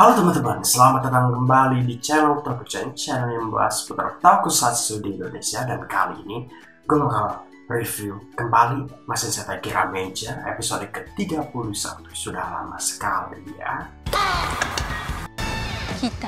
Halo teman-teman, selamat datang kembali di channel Tokuchan, channel yang membahas seputar tokusatsu di Indonesia. Dan kali ini gue bakal review kembali Masin Setai Kiramager episode ke-31. Sudah lama sekali ya. Kita.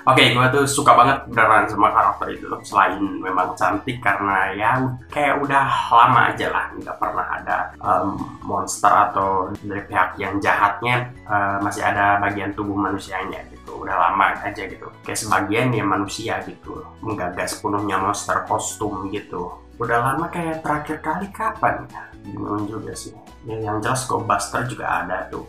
Oke, gue tuh suka banget beneran sama karakter itu. Selain memang cantik, karena ya kayak udah lama aja lah nggak pernah ada monster atau dari pihak yang jahatnya masih ada bagian tubuh manusianya gitu. Udah lama aja gitu. Kayak sebagian ya manusia gitu, menggagas sepenuhnya monster kostum gitu. Udah lama, kayak terakhir kali kapan ya? Bingung juga sih. Ya, yang jelas Go Buster juga ada tuh.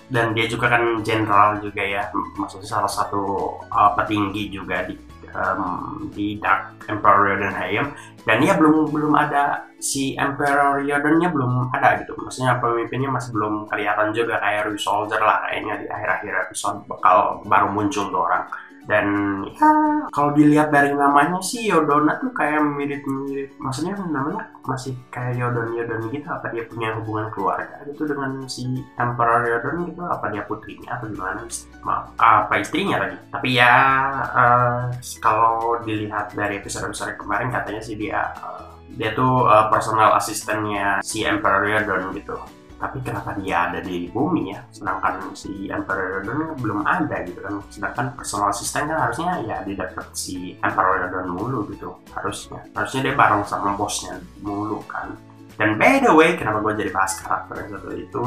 Dan dia juga kan jenderal juga ya, maksudnya salah satu petinggi juga di Dark Emperor Yoden Hayem. Dan dia belum ada, si Emperor Yodennya belum ada gitu, maksudnya pemimpinnya masih belum kelihatan juga. Kayak Ryu Soldier lah kayaknya di akhir-akhir episode bakal baru muncul tuh orang. Dan ya kalau dilihat dari namanya sih, Yodona tuh kayak mirip-mirip, maksudnya namanya masih kayak Yodon gitu. Apa dia punya hubungan keluarga gitu dengan si Emperor Yodon gitu? Apa dia putrinya atau gimana? Apa istrinya lagi? Tapi ya kalau dilihat dari episode-episode kemarin, katanya sih dia tuh personal asistennya si Emperor Yodon gitu. Tapi kenapa dia ada di bumi ya, sedangkan si Emperor Yodon belum ada gitu kan. Sedangkan personal assistant kan harusnya ya di dekat si Emperor Yodon mulu gitu. Harusnya dia bareng sama bosnya mulu kan. Dan by the way, kenapa gue jadi bahas karakter yang satu itu?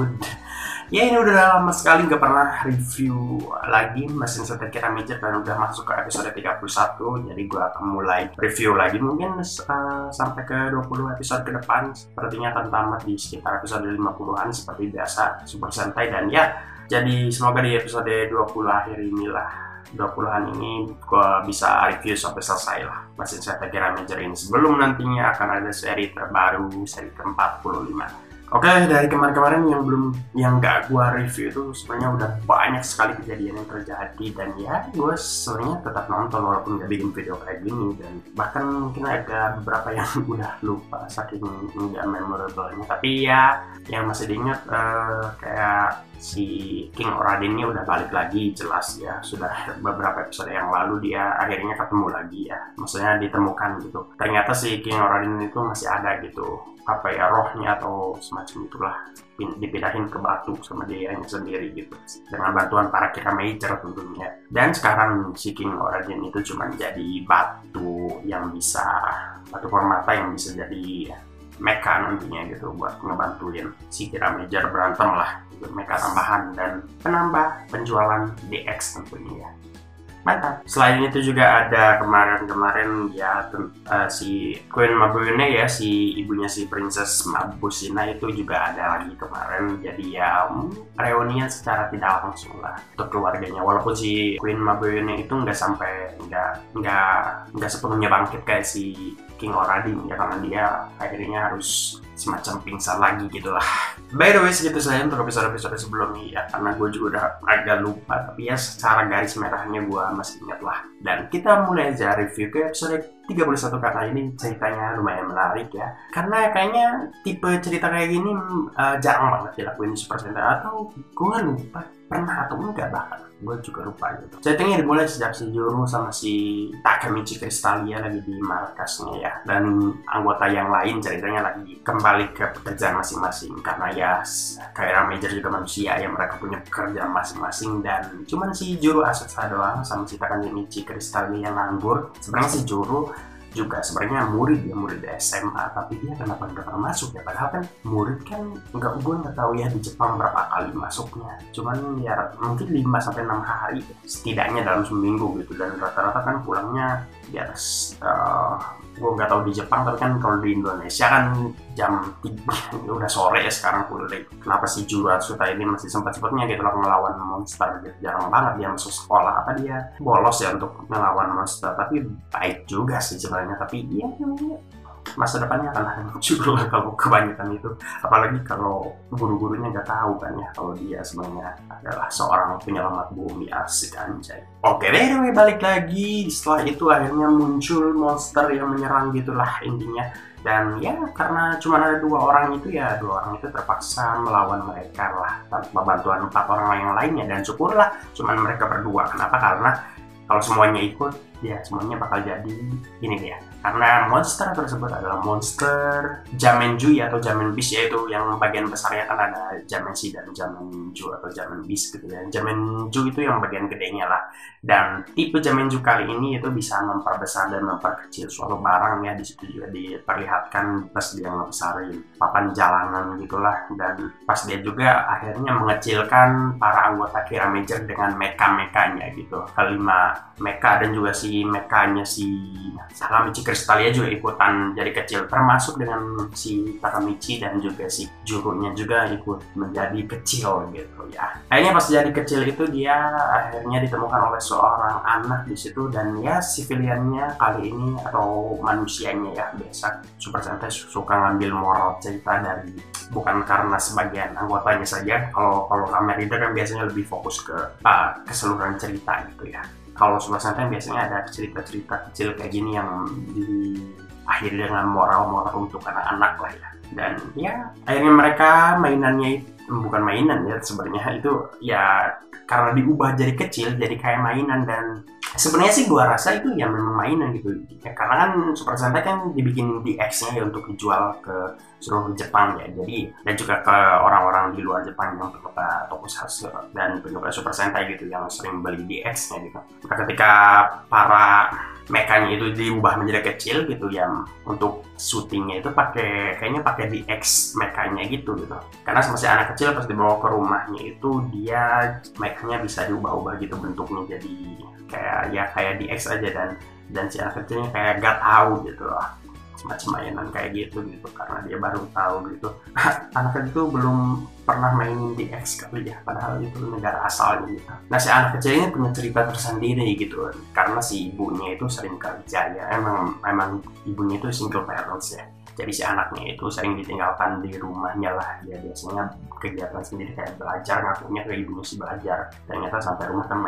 Ya ini udah lama sekali nggak pernah review lagi Masin Setai Kiramager, dan udah masuk ke episode 31. Jadi gue akan mulai review lagi mungkin sampai ke 20 episode ke depan. Sepertinya akan tamat di sekitar episode 50-an seperti biasa Super Sentai. Dan ya, jadi semoga di episode 20 akhir inilah, 20-an ini gue bisa review sampai selesai lah Masin Setai Kiramager ini, sebelum nantinya akan ada seri terbaru, seri ke-45. Oke, dari kemarin-kemarin yang nggak gue review itu sebenarnya udah banyak sekali kejadian yang terjadi. Dan ya gue sebenarnya tetap nonton walaupun nggak bikin video kayak gini. Dan bahkan mungkin ada beberapa yang udah lupa saking nggak memorable-nya. Tapi ya yang masih diingat kayak si King Oradin ini udah balik lagi, jelas ya. Sudah beberapa episode yang lalu dia akhirnya ketemu lagi ya, maksudnya ditemukan gitu. Ternyata si King Oradin itu masih ada gitu, apa ya, rohnya atau semacam itulah, dipindahin ke batu sama dianya sendiri gitu, dengan bantuan para Kiramager tentunya. Dan sekarang si King Oradin itu cuma jadi batu yang bisa, batu permata yang bisa jadi mecha nantinya gitu, buat ngebantuin si Kiramager berantem lah, mecha tambahan dan penambah penjualan DX tentunya ya. Mantap. Selain itu juga ada kemarin ya si Queen Mabuyune ya, si ibunya si Princess Mabusina itu juga ada lagi kemarin. Jadi ya reunian secara tidak langsung lah untuk keluarganya. Walaupun si Queen Mabuyune itu nggak sepenuhnya bangkit kayak si King Oradin ya, karena dia akhirnya harus semacam pingsan lagi gitulah. By the way, segitu saja untuk episode-episode sebelumnya ya, karena gue juga udah agak lupa, tapi ya secara garis merahnya gue masih ingat lah. Dan kita mulai aja review ke episode 31, karena ini ceritanya lumayan menarik ya, karena kayaknya tipe cerita kayak gini jarang banget dilakuin di Super Sentai, atau gue lupa pernah atau enggak, bahkan gue juga lupa gitu. Ceritanya dimulai sejak si Juru sama si Takemichi Crystallia lagi di markasnya ya, dan anggota yang lain ceritanya lagi kembali ke pekerjaan masing-masing, karena ya kayak Kiramager juga manusia ya, mereka punya pekerjaan masing-masing. Dan cuman si Juru Asetsa doang sama si Takemichi Crystallia yang nganggur. Sebenarnya si Juru juga sebenarnya murid SMA, tapi dia kenapa nggak pernah masuk ya, padahal kan murid kan gue nggak tahu ya di Jepang berapa kali masuknya, cuman ya mungkin 5-6 hari setidaknya dalam seminggu gitu. Dan rata-rata kan pulangnya di atas gue nggak tahu di Jepang, tapi kan kalau di Indonesia kan jam 3 udah sore ya sekarang pulang. Kenapa si Juru Atsuta ini masih sempat-sempatnya gitu loh ngelawan monster gitu. Jarang banget dia masuk sekolah, apa dia bolos ya untuk ngelawan monster. Tapi baik juga sih sebenarnya, tapi dia masa depannya akan hancur lah kalau kebanyakan itu, apalagi kalau guru-gurunya nggak tahu kan ya kalau dia sebenarnya adalah seorang penyelamat bumi. Asik anjay. Oke deh, anyway, balik lagi. Setelah itu akhirnya muncul monster yang menyerang gitulah intinya. Dan ya karena cuma ada 2 orang itu, ya 2 orang itu terpaksa melawan mereka lah tanpa bantuan 4 orang yang lainnya. Dan syukurlah cuman mereka berdua. Kenapa? Karena kalau semuanya ikut, ya semuanya bakal jadi ini dia. Karena monster tersebut adalah monster Jamenjui atau Jamen Beast, yaitu yang bagian besarnya kan ada Jamensi dan Jamenju atau Jamen Beast gitu ya. Jamenju itu yang bagian gedenya lah. Dan tipe Jamenju kali ini itu bisa memperbesar dan memperkecil suatu barang ya. Di situ juga diperlihatkan pas dia ngebesarin papan jalanan gitulah. Dan pas dia juga akhirnya mengecilkan para anggota Kira Major dengan mecha-mekanya gitu. Kelima mecha dan juga si mekanya si Takamichi Crystallia juga ikutan jadi kecil, termasuk dengan si Takamichi dan juga si Jurunya juga ikut menjadi kecil gitu ya. Akhirnya pas jadi kecil itu dia akhirnya ditemukan oleh seorang anak di situ, dan ya siviliannya kali ini atau manusianya ya, biasa Super Sentai suka ngambil moral cerita dari bukan karena sebagian anggotanya saja. Kalau Kamen Rider kan biasanya lebih fokus ke keseluruhan cerita gitu ya. Kalau Super Sentai biasanya ada cerita-cerita kecil kayak gini yang diakhiri dengan moral-moral untuk anak-anak lah ya. Dan ya akhirnya mereka mainannya itu bukan mainan ya sebenarnya, itu ya karena diubah jadi kecil jadi kayak mainan. Dan sebenarnya sih gua rasa itu ya memang mainan gitu ya, karena kan Super Sentai kan dibikin DX-nya ya untuk dijual ke seluruh Jepang ya. Jadi dan juga ke orang-orang di luar Jepang yang penyuka Tokusatsu dan penyuka Super Sentai gitu yang sering beli DX-nya gitu. Nah, ketika para mekanya itu diubah menjadi kecil gitu ya, untuk syutingnya itu kayaknya pakai DX mekanya gitu. Karena masih anak kecil pas dibawa ke rumahnya itu dia mekanya bisa diubah-ubah gitu bentuknya, jadi kayak DX aja. Dan si anak kecilnya kayak gak tahu gitu loh, semacam mainan kayak gitu karena dia baru tahu gitu. Anak kecil itu belum pernah mainin DX kali ya, padahal itu negara asalnya gitu. Nah si anak kecil ini punya cerita tersendiri gitu, karena si ibunya itu sering kerja ya, emang ibunya itu single parents ya. Jadi si anaknya itu sering ditinggalkan di rumahnya lah. Dia biasanya kegiatan sendiri kayak belajar, ngakunya ke ibunya sih belajar. Ternyata sampai rumah kan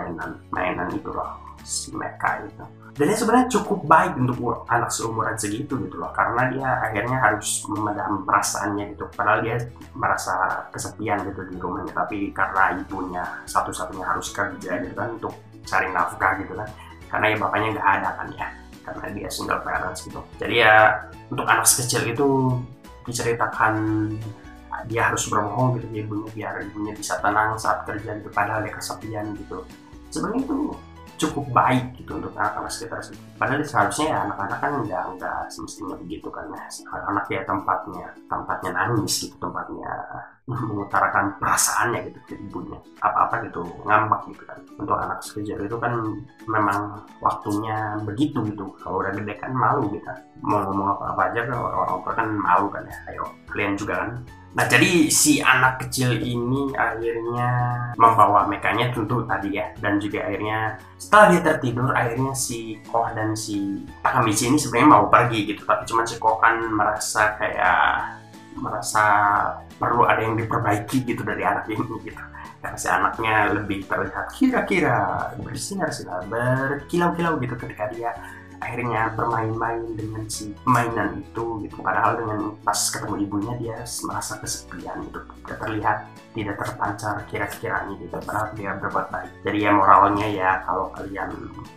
mainan itu loh, si mecha itu. Dan dia sebenarnya cukup baik untuk anak seumuran segitu gitu loh, karena dia akhirnya harus memendam perasaannya gitu. Padahal dia merasa kesepian gitu di rumahnya, tapi karena ibunya satu-satunya harus kerja gitu kan untuk cari nafkah gitu kan. Karena ya bapaknya nggak ada kan ya, karena dia single parents gitu. Jadi ya untuk anak kecil itu diceritakan dia harus berbohong gitu ke ibunya biar ibunya bisa tenang saat kerja gitu, padahal dia kesepian gitu. Sebenarnya itu cukup baik gitu untuk anak-anak sekitar sih. Padahal seharusnya ya anak-anak kan nggak semestinya begitu kan ya. Anak ya tempatnya nangis gitu, tempatnya mengutarakan perasaannya gitu ke ibunya, apa-apa gitu ngambek gitu kan. Untuk anak sekecil itu kan memang waktunya begitu gitu. Kalau udah gede kan malu gitu, mau ngomong apa-apa aja kan orang-orang tua kan malu kan ya. Ayo kalian juga kan. Nah jadi si anak kecil ini akhirnya membawa mekanya tentu tadi ya, dan juga akhirnya setelah dia tertidur akhirnya si Koh dan si Takamichi ini sebenarnya mau pergi gitu, tapi cuma si Koh kan merasa perlu ada yang diperbaiki gitu dari anak ini gitu. Karena si anaknya lebih terlihat kira-kira bersinar-sinar, berkilau-kilau gitu ketika dia akhirnya bermain-main dengan si mainan itu gitu. Padahal dengan pas ketemu ibunya dia merasa kesepian gitu, terlihat tidak terpancar kira-kiranya gitu, padahal dia berbuat baik. Jadi ya moralnya ya, kalau kalian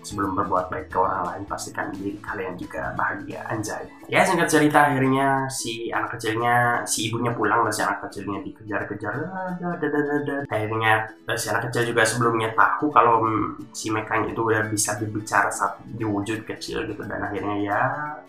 sebelum berbuat baik ke orang lain pastikan diri kalian juga bahagia, anjay. Ya singkat cerita akhirnya si anak kecilnya, si ibunya pulang dan si anak kecilnya dikejar-kejar. Akhirnya si anak kecil juga sebelumnya tahu kalau si mekanya itu udah bisa berbicara saat diwujud kecil gitu. Dan akhirnya ya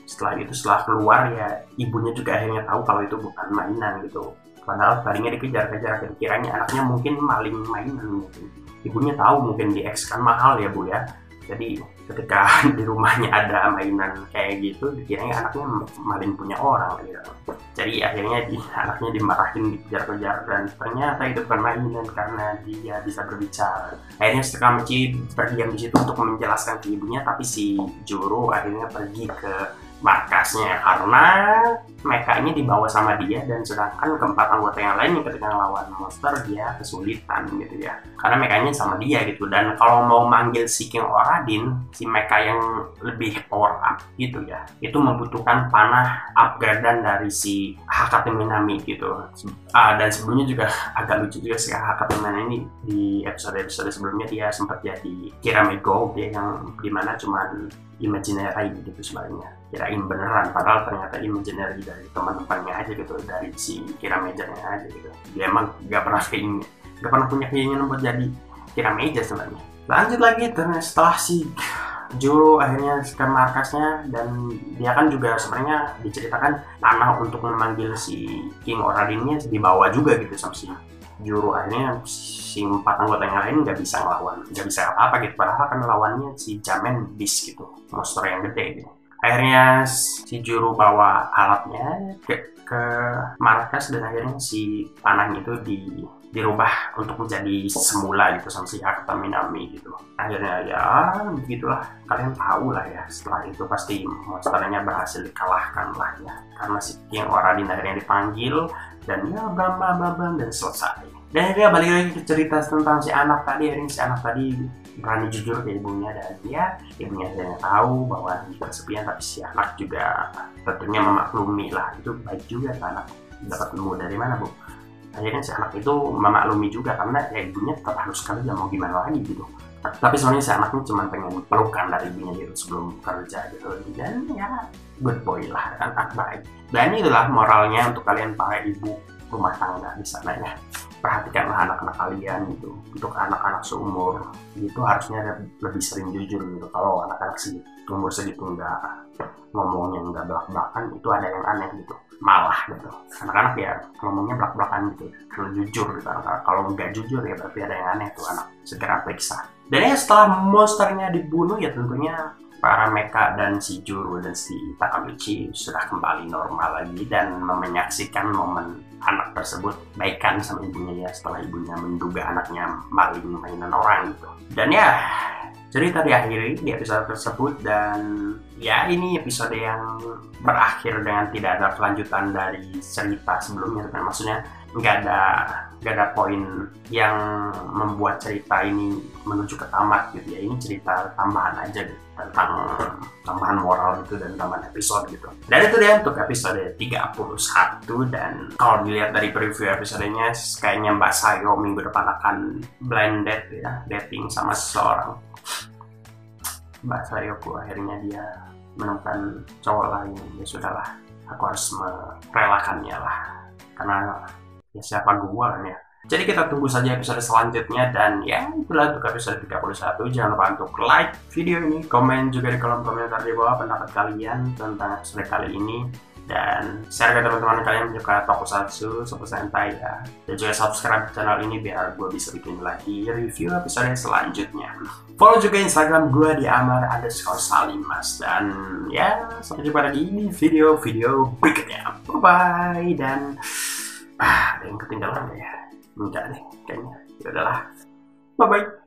setelah keluar ya ibunya juga akhirnya tahu kalau itu bukan mainan gitu. Padahal tadinya dikejar-kejar, kiranya anaknya mungkin maling mainan gitu. Ibunya tahu mungkin di X kan mahal ya bu ya. Jadi ketika di rumahnya ada mainan kayak gitu, dikiranya anaknya maling punya orang gitu. Jadi akhirnya anaknya dimarahin, dikejar-kejar, dan ternyata itu bukan mainan karena dia bisa berbicara. Akhirnya Takamichi berdiam di situ untuk menjelaskan ke ibunya, tapi si Juro akhirnya pergi ke markasnya, karena mecha ini dibawa sama dia, dan sedangkan keempat anggota yang lain ketika ngelawan monster dia kesulitan gitu ya, karena mechanya sama dia gitu. Dan kalau mau manggil si King Oradin, si mecha yang lebih power up gitu ya, itu membutuhkan panah upgradean dari si Hakate Minami gitu. Dan sebelumnya juga agak lucu juga sih Hakate Minami ini, di episode sebelumnya dia sempat jadi Kirame Gold ya, yang dimana cuman imaginary gitu sebenarnya, kirain beneran, padahal ternyata imaginary dari teman-temannya aja gitu, dari si Kirameja-nya aja gitu. Dia emang gak pernah punya keinginan buat jadi Kirameja sebenarnya. Lanjut lagi setelah si Juro akhirnya ke markasnya, dan dia kan juga sebenarnya diceritakan tanah untuk memanggil si King Oradinnya dibawa juga gitu sama si Juro. Akhirnya si 4 anggota yang lain nggak bisa apa-apa gitu, padahal kan lawannya si Jamen Beast gitu, monster yang gede gitu. Akhirnya si Juro bawa alatnya ke markas, dan akhirnya si panahnya itu dirubah untuk menjadi semula gitu sama si Hakate Minami gitu. Akhirnya ya begitulah, kalian tahu lah ya, setelah itu pasti monsternya berhasil dikalahkan lah ya, karena si King Oradin akhirnya dipanggil, dan ya bam dan selesai. Dan akhirnya balik lagi ke cerita tentang si anak tadi. Akhirnya si anak tadi berani jujur ke ibunya, dan dia ibunya akhirnya tahu bahwa di kesepian, tapi si anak juga tentunya memaklumi lah, itu baik juga kan, anak dapat ilmu dari mana bu. Akhirnya si anak itu memaklumi juga, karena ya ibunya tetap harus kerja, mau gimana lagi gitu. Tapi sebenarnya si anaknya cuma pengen pelukan dari ibunya gitu sebelum kerja gitu, dan ya good boy lah, anak baik. Dan itulah moralnya untuk kalian para ibu rumah tangga di sana ya, perhatikanlah anak-anak kalian gitu. Untuk anak-anak seumur gitu harusnya lebih sering jujur gitu. Kalau anak-anak umur segitu nggak ngomongnya nggak belak-belakan, itu ada yang aneh gitu, malah gitu. Anak-anak ya ngomongnya belak-belakan gitu, kalau jujur gitu. Kalau nggak jujur ya berarti ada yang aneh tuh anak, segera periksa. Dan ya setelah monsternya dibunuh ya tentunya para mecha dan si Juro dan si Takamichi sudah kembali normal lagi, dan menyaksikan momen anak tersebut baikan sama ibunya ya, setelah ibunya menduga anaknya maling mainan orang gitu. Dan ya cerita diakhiri di episode tersebut, dan ya ini episode yang berakhir dengan tidak ada kelanjutan dari cerita sebelumnya. Maksudnya nggak ada poin yang membuat cerita ini menuju ke tamat gitu ya. Ini cerita tambahan aja gitu, tentang tambahan moral gitu dan tambahan episode gitu. Dan itu dia untuk episode 31. Dan kalau dilihat dari preview episodenya, kayaknya Mbak Sayo minggu depan akan blind date ya, dating sama seseorang. Mbak Sayoku akhirnya dia menemukan cowok lain. Ya sudahlah, aku harus merelakannya lah, karena ya siapa gua kan ya. Jadi kita tunggu saja episode selanjutnya, dan ya itulah untuk episode 31. Jangan lupa untuk like video ini, komen juga di kolom komentar di bawah pendapat kalian tentang episode kali ini, dan share ke teman-teman kalian yang suka Tokusatsu, Super Sentai ya. Dan juga subscribe channel ini biar gue bisa bikin lagi review episode selanjutnya. Follow juga Instagram gue di amar_salimas. Dan ya sampai jumpa lagi di video-video berikutnya. Bye bye. Dan ada yang ketinggalan ya? Enggak deh kayaknya. Ya udahlah. Bye bye.